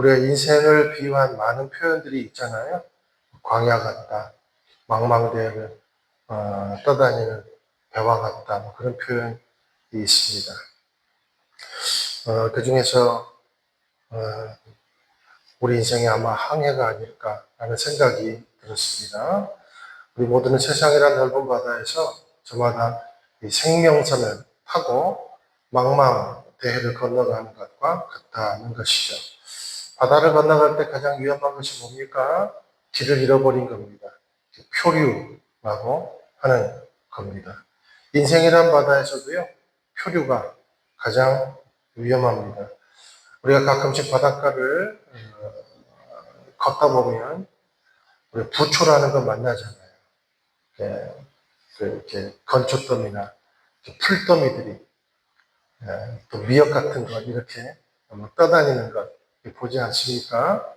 우리가 인생을 비유한 많은 표현들이 있잖아요. 광야 같다, 망망대해를 떠다니는 배와 같다, 뭐 그런 표현이 있습니다. 그 중에서 우리 인생이 아마 항해가 아닐까라는 생각이 들었습니다. 우리 모두는 세상이란 넓은 바다에서 저마다 이 생명선을 타고 망망대해를 건너가는 것과 같다는 것이죠. 바다를 건너갈 때 가장 위험한 것이 뭡니까? 길을 잃어버린 겁니다. 표류라고 하는 겁니다. 인생이란 바다에서도요, 표류가 가장 위험합니다. 우리가 가끔씩 바닷가를 걷다 보면 우리 부초라는 걸 만나잖아요. 이렇게 건초더미나 풀더미들이 또 미역 같은 것 이렇게 떠다니는 것 보지 않습니까?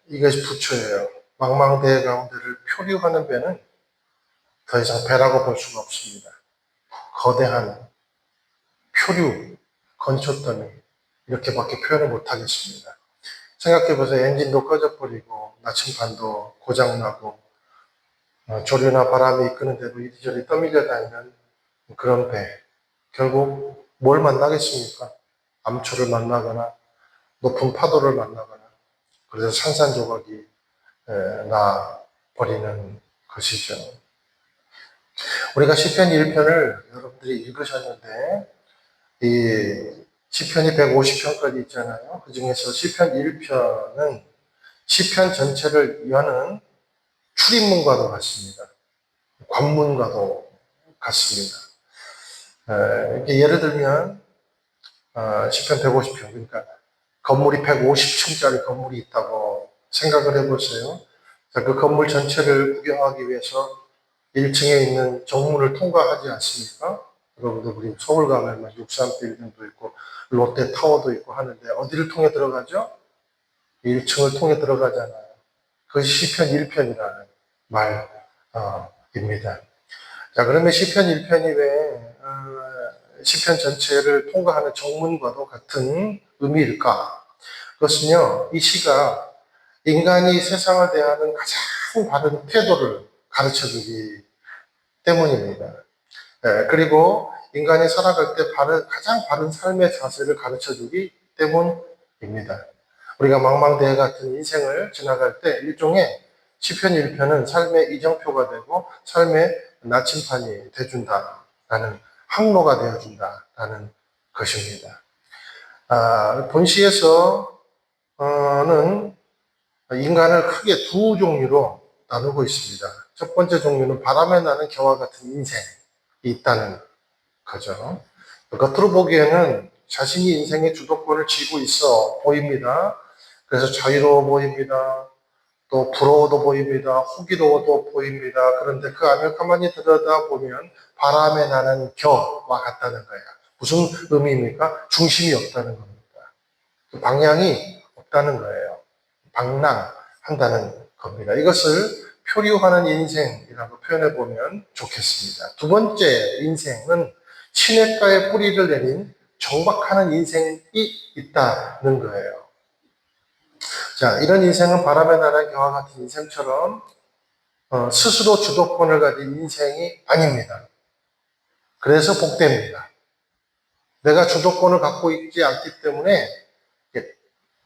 이것이 부초예요. 망망대해 가운데를 표류하는 배는 더 이상 배라고 볼 수가 없습니다. 거대한 표류, 건초더미 이렇게밖에 표현을 못하겠습니다. 생각해보세요. 엔진도 꺼져버리고 나침반도 고장나고 조류나 바람이 이끄는데도 이리저리 떠밀려 다니는 그런 배. 결국 뭘 만나겠습니까? 암초를 만나거나 높은 파도를 만나거나 그래서 산산조각이 나 버리는 것이죠. 우리가 시편 1편을 여러분들이 읽으셨는데 이 시편이 150편까지 있잖아요. 그 중에서 시편 1편은 시편 전체를 여는 출입문과도 같습니다. 관문과도 같습니다. 예를 들면 시편 150편, 그러니까 건물이 150층짜리 건물이 있다고 생각을 해보세요. 자, 그 건물 전체를 구경하기 위해서 1층에 있는 정문을 통과하지 않습니까? 여러분들 우리 서울 가면 63빌딩도 있고 롯데타워도 있고 하는데 어디를 통해 들어가죠? 1층을 통해 들어가잖아요. 그것이 시편 1편이라는 말입니다. 자, 그러면 시편 1편이 왜 시편 전체를 통과하는 정문과도 같은 의미일까? 그것은요, 이 시가 인간이 세상을 대하는 가장 바른 태도를 가르쳐주기 때문입니다. 그리고 인간이 살아갈 때 가장 바른 삶의 자세를 가르쳐주기 때문입니다. 우리가 망망대해 같은 인생을 지나갈 때 일종의 시편 1편은 삶의 이정표가 되고 삶의 나침판이 돼준다라는 항로가 되어준다라는 것입니다. 본시에서는 인간을 크게 두 종류로 나누고 있습니다. 첫 번째 종류는 바람에 나는 겨와 같은 인생이 있다는 거죠. 겉으로 보기에는 자신이 인생의 주도권을 쥐고 있어 보입니다. 그래서 자유로워 보입니다. 또 부러워도 보입니다. 호기로워도 보입니다. 그런데 그 안을 가만히 들여다보면 바람에 나는 겨와 같다는 거예요. 무슨 의미입니까? 중심이 없다는 겁니다. 방향이 없다는 거예요. 방랑한다는 겁니다. 이것을 표류하는 인생이라고 표현해 보면 좋겠습니다. 두 번째 인생은 시냇가에 뿌리를 내린 정박하는 인생이 있다는 거예요. 자, 이런 인생은 바람에 나는 겨와 같은 인생처럼 스스로 주도권을 가진 인생이 아닙니다. 그래서 복됩니다. 내가 주도권을 갖고 있지 않기 때문에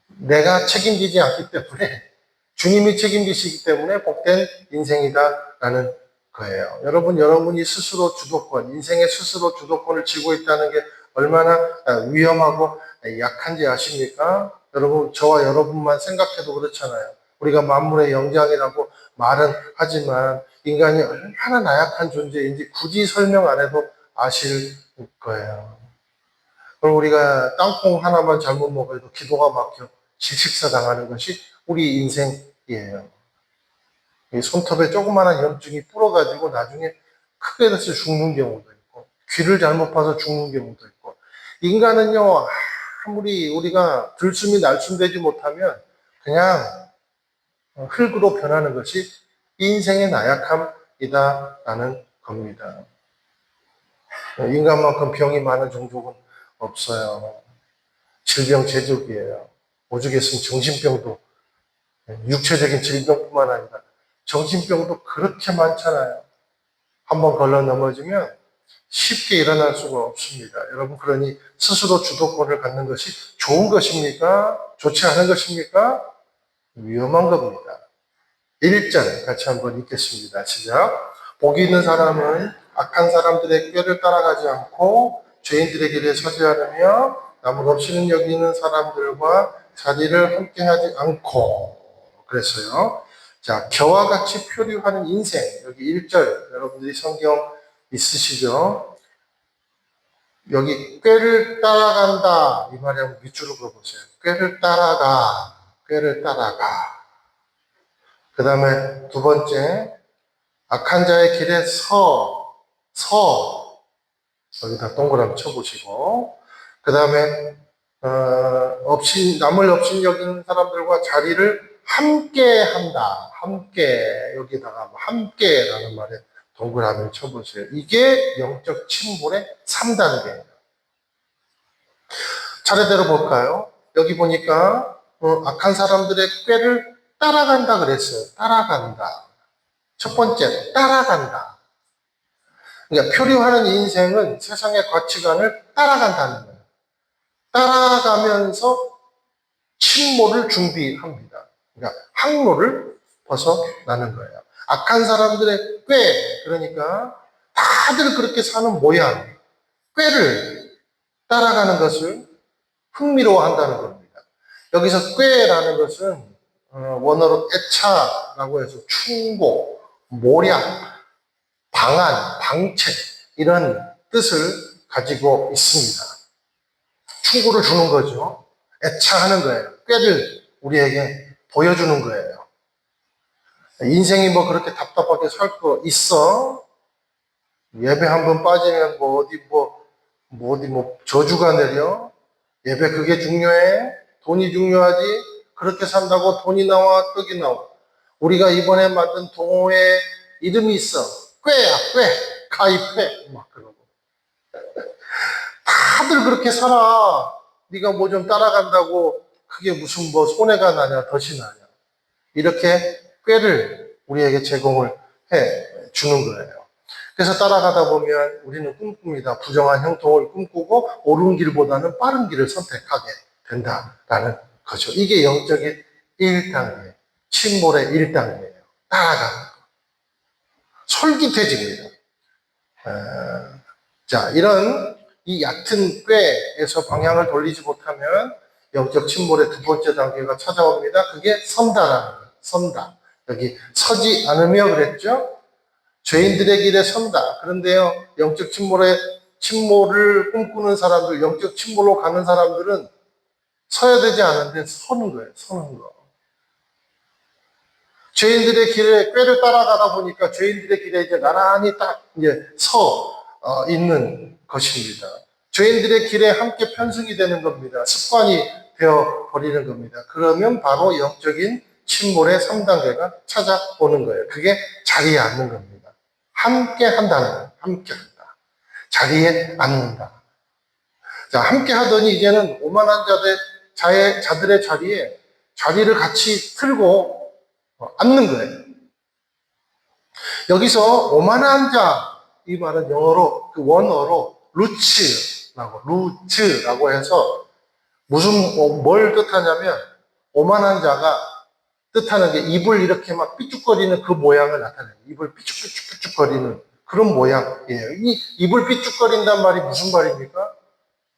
내가 책임지지 않기 때문에 주님이 책임지시기 때문에 복된 인생이다라는 거예요. 여러분이 스스로 주도권, 인생의 스스로 주도권을 쥐고 있다는 게 얼마나 위험하고 약한지 아십니까? 여러분, 저와 여러분만 생각해도 그렇잖아요. 우리가 만물의 영장이라고 말은 하지만 인간이 얼마나 나약한 존재인지 굳이 설명 안 해도 아실 거예요. 그럼 우리가 땅콩 하나만 잘못 먹어도 기도가 막혀 질식사 당하는 것이 우리 인생이에요. 이 손톱에 조그마한 염증이 불어가지고 나중에 크게 돼서 죽는 경우도 있고, 귀를 잘못 파서 죽는 경우도 있고, 인간은요, 아무리 우리가 들숨이 날숨되지 못하면 그냥 흙으로 변하는 것이 인생의 나약함이다라는 겁니다. 인간만큼 병이 많은 종족은 없어요. 질병 제조기예요. 오죽했으면 정신병도, 육체적인 질병뿐만 아니라 정신병도 그렇게 많잖아요. 한번 걸러 넘어지면 쉽게 일어날 수가 없습니다. 여러분, 그러니 스스로 주도권을 갖는 것이 좋은 것입니까? 좋지 않은 것입니까? 위험한 겁니다. 1절 같이 한번 읽겠습니다. 시작. 복이 있는 사람은 악한 사람들의 꾀를 따라가지 않고 죄인들의 길에 서지 않으며 남을 없이는 여기는 사람들과 자리를 함께하지 않고. 그랬어요. 자, 겨와 같이 표류하는 인생. 여기 1절 여러분들이 성경 있으시죠? 여기 꾀를 따라간다 이 말에 한번 밑줄을 그어보세요. 꾀를 따라가, 꾀를 따라가. 그 다음에 두 번째, 악한 자의 길에 서. 여기다 동그라미 쳐보시고, 그 다음에 남을 없인 여기는 사람들과 자리를 함께 한다. 함께, 여기다가 함께라는 말에 동그라미를 쳐보세요. 이게 영적 침몰의 3단계예요. 차례대로 볼까요? 여기 보니까 악한 사람들의 꾀를 따라간다 그랬어요. 따라간다. 첫 번째, 따라간다. 그러니까 표류하는 인생은 세상의 가치관을 따라간다는 거예요. 따라가면서 침몰을 준비합니다. 그러니까 항로를 벗어나는 거예요. 악한 사람들의 꾀, 그러니까 다들 그렇게 사는 모양, 꾀를 따라가는 것을 흥미로워한다는 겁니다. 여기서 꾀라는 것은 원어로 애차라고 해서 충고, 모략, 방안, 방책 이런 뜻을 가지고 있습니다. 충고를 주는 거죠. 애차하는 거예요. 꾀를 우리에게 보여주는 거예요. 인생이 뭐 그렇게 답답하게 살 거 있어? 예배 한 번 빠지면 어디 저주가 내려? 예배 그게 중요해? 돈이 중요하지? 그렇게 산다고 돈이 나와, 떡이 나와. 우리가 이번에 만든 동호회 이름이 있어. 꾀야, 꾀. 가입해. 막 그러고. 다들 그렇게 살아. 네가 뭐 좀 따라간다고 그게 무슨 뭐 손해가 나냐, 덫이 나냐. 이렇게 꾀를 우리에게 제공을 해 주는 거예요. 그래서 따라가다 보면 우리는 꿈꿉니다. 부정한 형통을 꿈꾸고 옳은 길보다는 빠른 길을 선택하게 된다라는 거죠. 이게 영적인 1단계, 침몰의 1단계예요. 따라가는 거. 솔깃해집니다. 자, 이런 이 얕은 꾀에서 방향을 돌리지 못하면 영적 침몰의 두 번째 단계가 찾아옵니다. 그게 선다라는 거예요. 선다. 여기 서지 않으며 그랬죠? 죄인들의 길에 선다. 그런데요, 영적 침몰을 꿈꾸는 사람들, 영적 침몰로 가는 사람들은 서야 되지 않은데 서는 거예요. 서는 거. 죄인들의 길에 꾀를 따라가다 보니까 죄인들의 길에 이제 나란히 딱 이제 있는 것입니다. 죄인들의 길에 함께 편승이 되는 겁니다. 습관이 되어 버리는 겁니다. 그러면 바로 영적인 침몰의 3단계가 찾아오는 거예요. 그게 자리에 앉는 겁니다. 함께 한다는 거예요. 함께 한다. 자리에 앉는다. 자, 함께 하더니 이제는 오만한 자들의 자리에 자리를 같이 틀고 앉는 거예요. 여기서 오만한 자, 이 말은 영어로, 그 원어로 루츠라고 해서 뭘 뜻하냐면, 오만한 자가 뜻하는 게 입을 이렇게 막 삐죽거리는 그 모양을 나타내요. 입을 삐죽삐죽삐죽거리는 그런 모양이에요. 이 입을 삐죽거린단 말이 무슨 말입니까?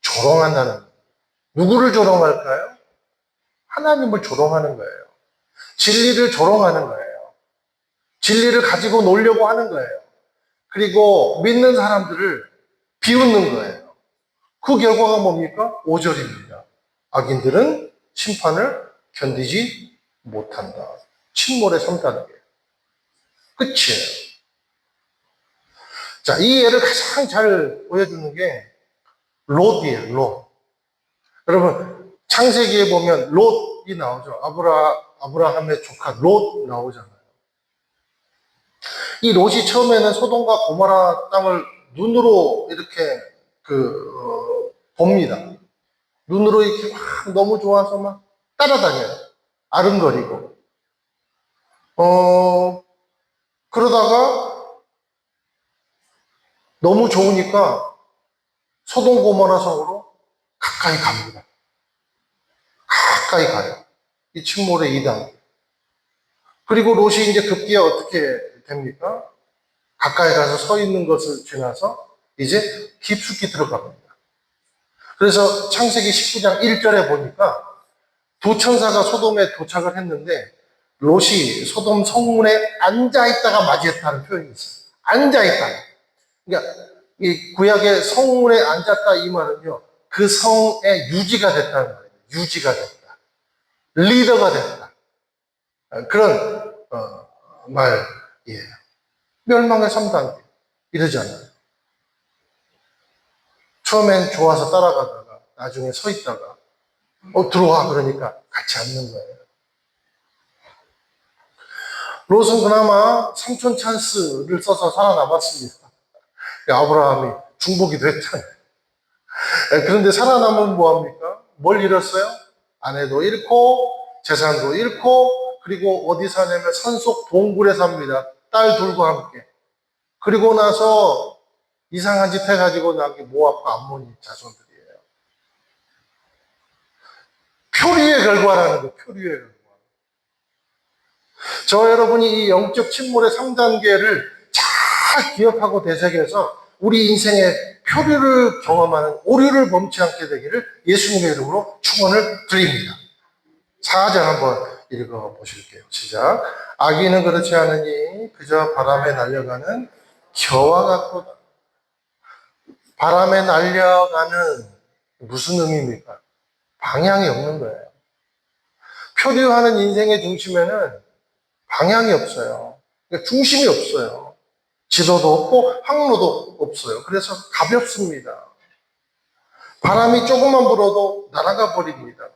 조롱한다는 거예요. 누구를 조롱할까요? 하나님을 조롱하는 거예요. 진리를 조롱하는 거예요. 진리를 가지고 놀려고 하는 거예요. 그리고 믿는 사람들을 비웃는 거예요. 그 결과가 뭡니까? 5절입니다. 악인들은 심판을 견디지 못한다. 침몰의 3단계. 끝이에요. 자, 이 예를 가장 잘 보여주는 게 롯이에요, 롯. 여러분, 창세기에 보면 롯이 나오죠. 아브라함의 조카 롯 나오잖아요. 이 롯이 처음에는 소돔과 고모라 땅을 눈으로 이렇게 봅니다. 눈으로 이렇게 막 너무 좋아서 막 따라다녀요. 아른거리고. 그러다가 너무 좋으니까 소돔 고모라 성으로 가까이 갑니다. 가까이 가요. 이 침몰의 이단. 그리고 롯이 이제 급기야 어떻게 됩니까? 가까이 가서 서 있는 것을 지나서 이제 깊숙이 들어갑니다. 그래서 창세기 19장 1절에 보니까 두 천사가 소돔에 도착을 했는데 롯이 소돔 성문에 앉아있다가 맞이했다는 표현이 있어요. 앉아있다. 그러니까 이 구약의 성문에 앉았다 이 말은요. 그 성의 유지가 됐다는 말이에요. 유지가 됐다. 리더가 됐다. 그런 말이에요. 멸망의 3단계. 이러잖아요. 처음엔 좋아서 따라가다가 나중에 서 있다가 들어와 그러니까 같이 앉는 거예요. 롯은 그나마 삼촌 찬스를 써서 살아남았습니다. 아브라함이 중보기도 했잖아요. 그런데 살아남으면 뭐합니까? 뭘 잃었어요? 아내도 잃고 재산도 잃고 그리고 어디 사냐면 산속 동굴에 삽니다. 딸 둘과 함께. 그리고 나서 이상한 짓 해가지고 난 게 모압과 암몬 자손들이에요. 표류의 결과라는 거, 표류의 결과. 저 여러분이 이 영적 침몰의 3단계를 잘 기억하고 되새겨서 우리 인생의 표류를 경험하는 오류를 범치 않게 되기를 예수님의 이름으로 축원을 드립니다. 4절 한번 읽어보실게요. 시작. 악인은 그렇지 않으니 그저 바람에 날려가는 겨와 같도다. 바람에 날려가는 무슨 의미입니까? 방향이 없는 거예요. 표류하는 인생의 중심에는 방향이 없어요. 그러니까 중심이 없어요. 지도도 없고 항로도 없어요. 그래서 가볍습니다. 바람이 조금만 불어도 날아가 버립니다.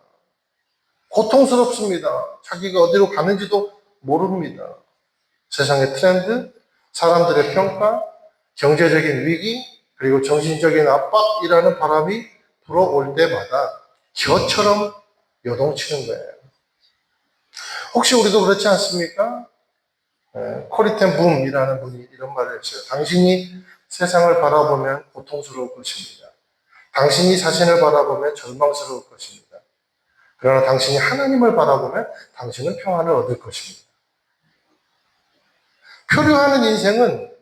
고통스럽습니다. 자기가 어디로 가는지도 모릅니다. 세상의 트렌드, 사람들의 평가, 경제적인 위기, 그리고 정신적인 압박이라는 바람이 불어올 때마다 겨처럼 요동치는 거예요. 혹시 우리도 그렇지 않습니까? 코리텐 붐이라는 분이 이런 말을 했어요. 당신이 세상을 바라보면 고통스러울 것입니다. 당신이 자신을 바라보면 절망스러울 것입니다. 그러나 당신이 하나님을 바라보면 당신은 평안을 얻을 것입니다. 표류하는 인생은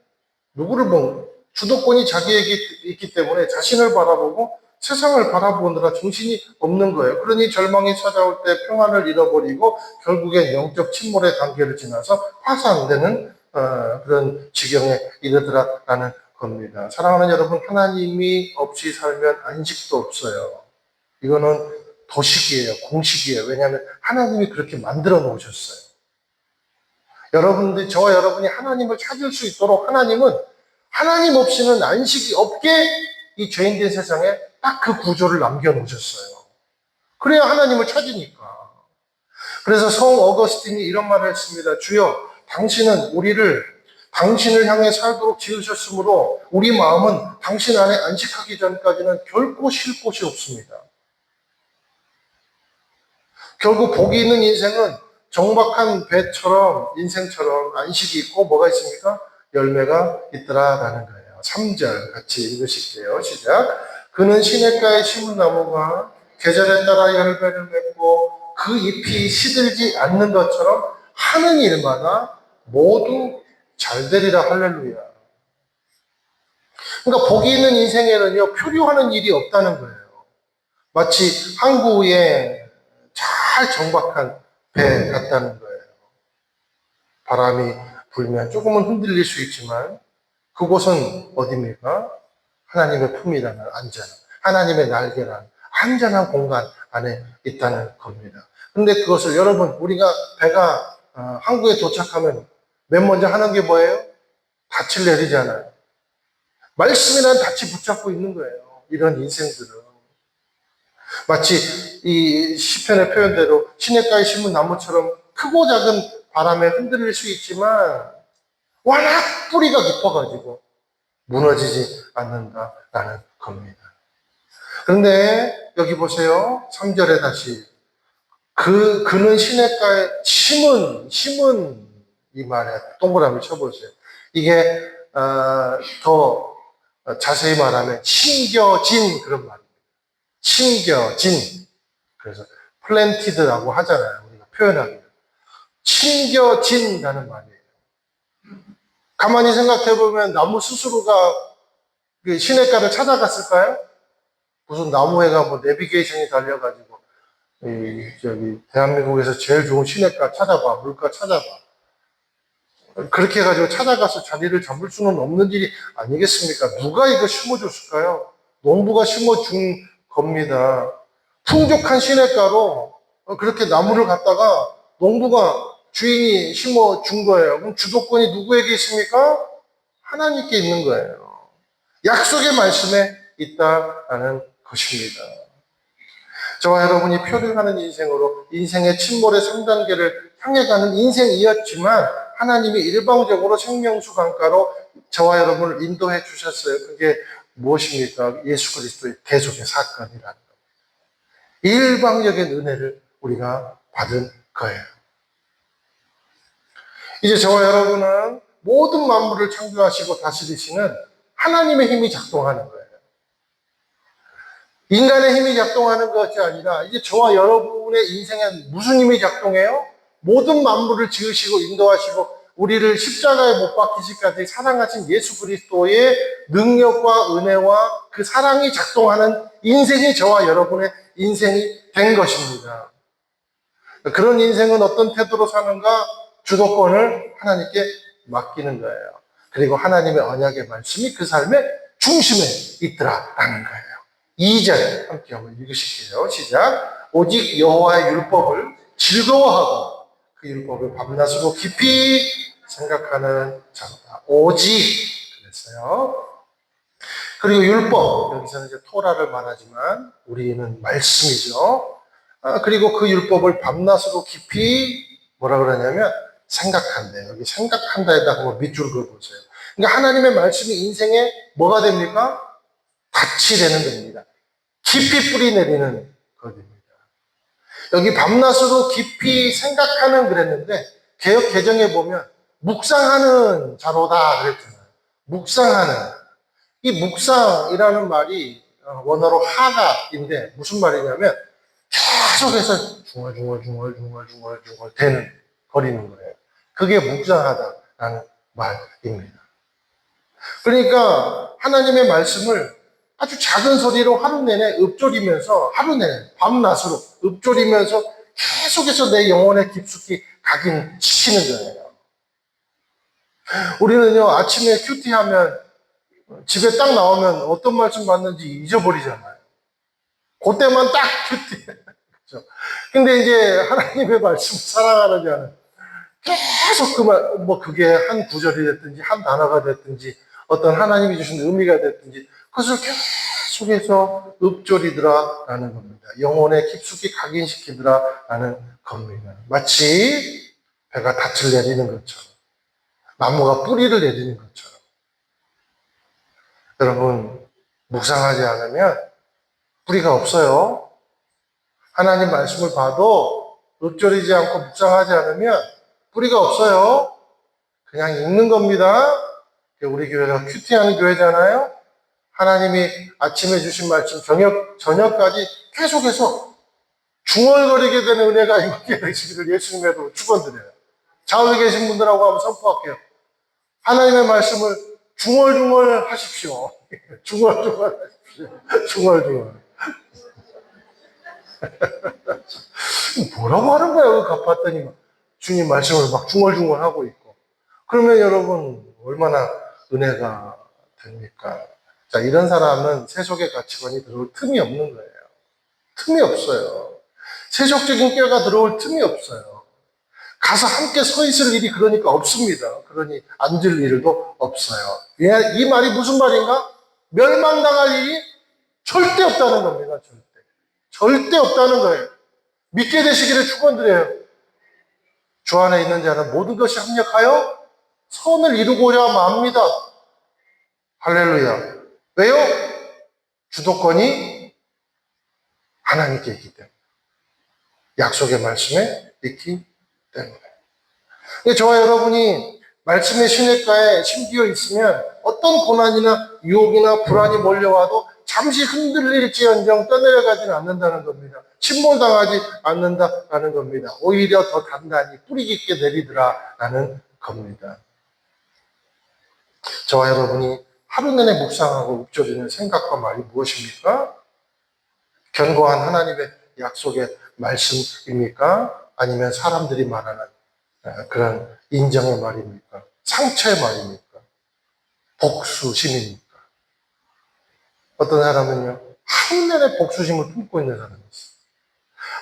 누구를 주도권이 자기에게 있기 때문에 자신을 바라보고 세상을 바라보느라 정신이 없는 거예요. 그러니 절망이 찾아올 때 평안을 잃어버리고 결국엔 영적 침몰의 단계를 지나서 파산되는 그런 지경에 이르더라라는 겁니다. 사랑하는 여러분, 하나님이 없이 살면 안식도 없어요. 이거는 도식이에요. 공식이에요. 왜냐하면 하나님이 그렇게 만들어 놓으셨어요. 여러분들, 저와 여러분이 하나님을 찾을 수 있도록 하나님은 하나님 없이는 안식이 없게 이 죄인된 세상에 딱 그 구조를 남겨놓으셨어요. 그래야 하나님을 찾으니까. 그래서 성 어거스틴이 이런 말을 했습니다. 주여, 당신은 우리를 당신을 향해 살도록 지으셨으므로 우리 마음은 당신 안에 안식하기 전까지는 결코 쉴 곳이 없습니다. 결국 복이 있는 인생은 정박한 배처럼 인생처럼 안식이 있고 뭐가 있습니까? 열매가 있더라라는 거예요. 3절 같이 읽으실게요. 시작. 그는 시냇가에 심은 나무가 계절에 따라 열매를 맺고 그 잎이 시들지 않는 것처럼 하는 일마다 모두 잘 되리라. 할렐루야. 그러니까 복이 있는 인생에는요, 표류하는 일이 없다는 거예요. 마치 항구에 잘 정박한 배 같다는 거예요. 바람이 불면 조금은 흔들릴 수 있지만 그곳은 어디입니까? 하나님의 품이라는 안전, 하나님의 날개라는 안전한 공간 안에 있다는 겁니다. 그런데 그것을 여러분, 우리가 배가 항구에 도착하면 맨 먼저 하는 게 뭐예요? 닻을 내리잖아요. 말씀이라는 닻이 붙잡고 있는 거예요. 이런 인생들은. 마치 이 시편의 표현대로 시냇가에 심은 나무처럼 크고 작은 바람에 흔들릴 수 있지만 워낙 뿌리가 깊어가지고 무너지지 않는다라는 겁니다. 그런데 여기 보세요. 3절에 다시 그는 시냇가에 심은 이 말에 동그라미 쳐보세요. 이게 더 자세히 말하면 심겨진 그런 말입니다. 심겨진. 그래서 플랜티드라고 하잖아요. 우리가 표현하기를. 심겨진다는 말이에요. 가만히 생각해보면 나무 스스로가 그 시냇가를 찾아갔을까요? 무슨 나무에가 뭐 내비게이션이 달려가지고 저기 대한민국에서 제일 좋은 시냇가 찾아봐, 물가 찾아봐. 그렇게 해가지고 찾아가서 자리를 잡을 수는 없는 일이 아니겠습니까? 누가 이거 심어줬을까요? 농부가 심어준 겁니다. 풍족한 시냇가로 그렇게 나무를 갖다가 농부가 주인이 심어준 거예요. 그럼 주도권이 누구에게 있습니까? 하나님께 있는 거예요. 약속의 말씀에 있다라는 것입니다. 저와 여러분이 표류하는 인생으로 인생의 침몰의 3단계를 향해 가는 인생이었지만 하나님이 일방적으로 생명수 강가로 저와 여러분을 인도해 주셨어요. 그게 무엇입니까? 예수 그리스도의 대속의 사건이라는 겁니다. 일방적인 은혜를 우리가 받은 거예요. 이제 저와 여러분은 모든 만물을 창조하시고 다스리시는 하나님의 힘이 작동하는 거예요. 인간의 힘이 작동하는 것이 아니라 이제 저와 여러분의 인생에 무슨 힘이 작동해요? 모든 만물을 지으시고 인도하시고 우리를 십자가에 못 박히시기까지 사랑하신 예수 그리스도의 능력과 은혜와 그 사랑이 작동하는 인생이 저와 여러분의 인생이 된 것입니다. 그런 인생은 어떤 태도로 사는가? 주도권을 하나님께 맡기는 거예요. 그리고 하나님의 언약의 말씀이 그 삶의 중심에 있더라라는 거예요. 2절 함께 한번 읽으실게요. 시작. 오직 여호와의 율법을 즐거워하고 그 율법을 밤낮으로 깊이 생각하는 자로다. 오직 그랬어요. 그리고 율법, 여기서는 이제 토라를 말하지만 우리는 말씀이죠. 그리고 그 율법을 밤낮으로 깊이 뭐라 그러냐면 생각한대요. 여기 생각한다에다가 한번 밑줄 그어보세요. 그러니까 하나님의 말씀이 인생에 뭐가 됩니까? 밭이 되는 겁니다. 깊이 뿌리 내리는 것입니다. 여기 밤낮으로 깊이 생각하는 그랬는데 개역 개정에 보면 묵상하는 자로다 그랬잖아요. 묵상하는. 이 묵상이라는 말이 원어로 하가인데 무슨 말이냐면 계속해서 중얼중얼 되는 거리는 거예요. 그게 묵상하다라는 말입니다. 그러니까 하나님의 말씀을 아주 작은 소리로 하루 내내 읊조리면서 하루 내내 밤낮으로 읊조리면서 계속해서 내 영혼에 깊숙이 각인시키는 거예요. 우리는요 아침에 큐티하면 집에 딱 나오면 어떤 말씀 받는지 잊어버리잖아요. 그때만 딱 큐티. 그렇죠? 근데 이제 하나님의 말씀 사랑하는 자는 계속 그 말, 뭐 그게 한 구절이 됐든지 한 단어가 됐든지 어떤 하나님이 주신 의미가 됐든지 그것을 계속해서 읊조리더라라는 겁니다. 영혼에 깊숙이 각인시키더라라는 겁니다. 마치 배가 닻을 내리는 것처럼 나무가 뿌리를 내리는 것처럼 여러분 묵상하지 않으면 뿌리가 없어요. 하나님 말씀을 봐도 읊조리지 않고 묵상하지 않으면 뿌리가 없어요. 그냥 읽는 겁니다. 우리 교회가 큐티하는 교회잖아요. 하나님이 아침에 주신 말씀 저녁까지 계속해서 중얼거리게 되는 은혜가 임하게 되시기를 예수님에도 축원드려요. 좌우에 계신 분들하고 한번 선포할게요. 하나님의 말씀을 중얼중얼 하십시오. 중얼중얼 하십시오. 중얼중얼. 뭐라고 하는 거야? 그 갚았더니 주님 말씀을 막 중얼중얼 하고 있고. 그러면 여러분 얼마나 은혜가 됩니까? 자, 이런 사람은 세속의 가치관이 들어올 틈이 없는 거예요. 틈이 없어요. 세속적인 꾀가 들어올 틈이 없어요. 가서 함께 서 있을 일이 그러니까 없습니다. 그러니 앉을 일도 없어요. 이 말이 무슨 말인가? 멸망당할 일이 절대 없다는 겁니다. 절대 없다는 거예요. 믿게 되시기를 축원드려요. 주 안에 있는 자는 모든 것이 합력하여 선을 이루고자 합니다. 할렐루야. 왜요? 주도권이 하나님께 있기 때문에. 약속의 말씀에 있기 때문에. 저와 여러분이 말씀의 시냇가에 심기어 있으면 어떤 고난이나 유혹이나 불안이 몰려와도 잠시 흔들릴지언정 떠내려가지는 않는다는 겁니다. 침몰당하지 않는다라는 겁니다. 오히려 더 단단히 뿌리 깊게 내리더라라는 겁니다. 저와 여러분이 하루 내내 묵상하고 읊조리는 생각과 말이 무엇입니까? 견고한 하나님의 약속의 말씀입니까? 아니면 사람들이 말하는 그런 인정의 말입니까? 상처의 말입니까? 복수심입니까? 어떤 사람은요, 하루 내내 복수심을 품고 있는 사람이 있어요.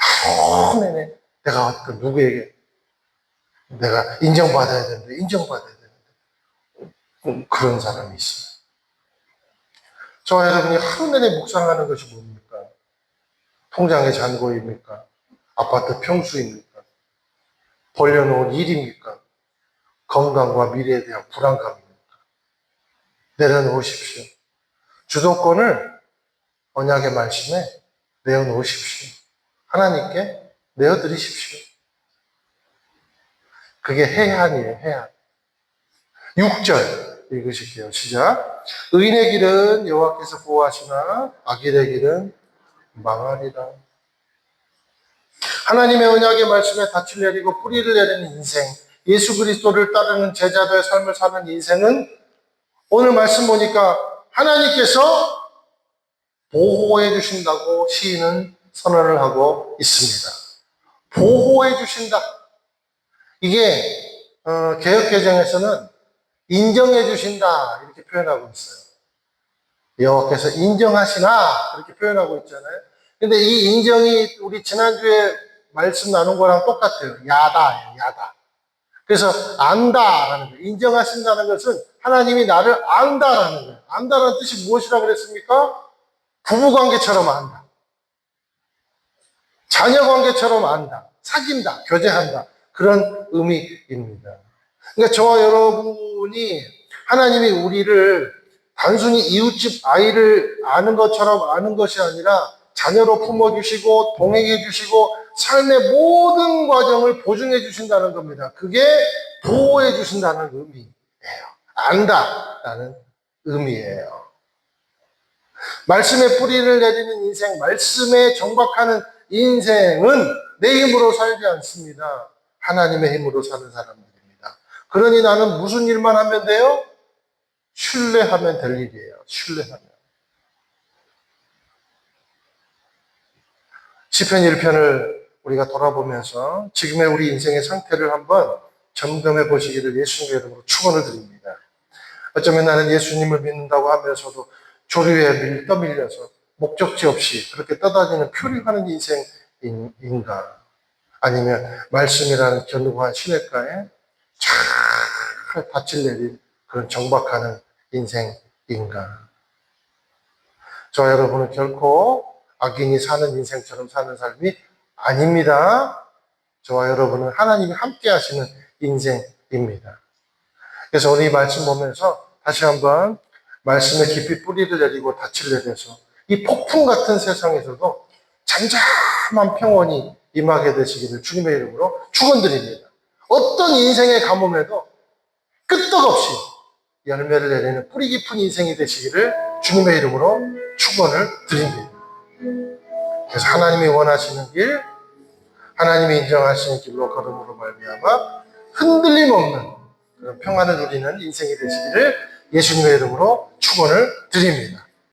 하루 내내 내가 어떤 누구에게 내가 인정받아야 되는데, 그런 사람이 있어요. 저와 여러분이 하루 내내 묵상하는 것이 뭡니까? 통장의 잔고입니까? 아파트 평수입니까? 벌려놓은 일입니까? 건강과 미래에 대한 불안감입니까? 내려놓으십시오. 주도권을 언약의 말씀에 내어놓으십시오. 하나님께 내어드리십시오. 그게 해안이에요, 해안. 6절 읽으실게요. 시작. 의인의 길은 여호와께서 보호하시나 악인의 길은 망하리라. 하나님의 언약의 말씀에 닻을 내리고 뿌리를 내리는 인생, 예수 그리스도를 따르는 제자도의 삶을 사는 인생은 오늘 말씀 보니까 하나님께서 보호해 주신다고 시인은 선언을 하고 있습니다. 보호해 주신다. 이게 개역개정에서는 인정해 주신다 이렇게 표현하고 있어요. 여호와께서 인정하시나 이렇게 표현하고 있잖아요. 근데 이 인정이 우리 지난주에 말씀 나눈 거랑 똑같아요. 야다예요, 야다. 그래서 안다라는 거예요. 인정하신다는 것은 하나님이 나를 안다라는 거예요. 안다라는 뜻이 무엇이라 그랬습니까? 부부관계처럼 안다. 자녀관계처럼 안다. 사귄다. 교제한다. 그런 의미입니다. 그러니까 저와 여러분이 하나님이 우리를 단순히 이웃집 아이를 아는 것처럼 아는 것이 아니라 자녀로 품어주시고 동행해주시고 삶의 모든 과정을 보증해 주신다는 겁니다. 그게 보호해 주신다는 의미예요. 안다라는 의미예요. 말씀에 뿌리를 내리는 인생, 말씀에 정박하는 인생은 내 힘으로 살지 않습니다. 하나님의 힘으로 사는 사람들입니다. 그러니 나는 무슨 일만 하면 돼요? 신뢰하면 될 일이에요. 신뢰하면. 시편 1편을 우리가 돌아보면서 지금의 우리 인생의 상태를 한번 점검해 보시기를 예수님의 이름으로 축원을 드립니다. 어쩌면 나는 예수님을 믿는다고 하면서도 조류에 떠밀려서 목적지 없이 그렇게 떠다니는 표류하는 인생인가? 아니면 말씀이라는 견고한 시냇가에 잘 닻을 내린 그런 정박하는 인생인가? 저와 여러분은 결코 악인이 사는 인생처럼 사는 삶이 아닙니다. 저와 여러분은 하나님이 함께 하시는 인생입니다. 그래서 오늘 이 말씀 보면서 다시 한번 말씀에 깊이 뿌리를 내리고 닻을 내려서 이 폭풍 같은 세상에서도 잠잠한 평온이 임하게 되시기를 주님의 이름으로 축원드립니다. 어떤 인생의 가뭄에도 끄떡없이 열매를 내리는 뿌리 깊은 인생이 되시기를 주님의 이름으로 축원을 드립니다. 그래서 하나님이 원하시는 길, 하나님이 인정하시는 길로 걸음으로 말미암아 흔들림 없는 그런 평안을 누리는 인생이 되시기를 예수님의 이름으로 축원을 드립니다.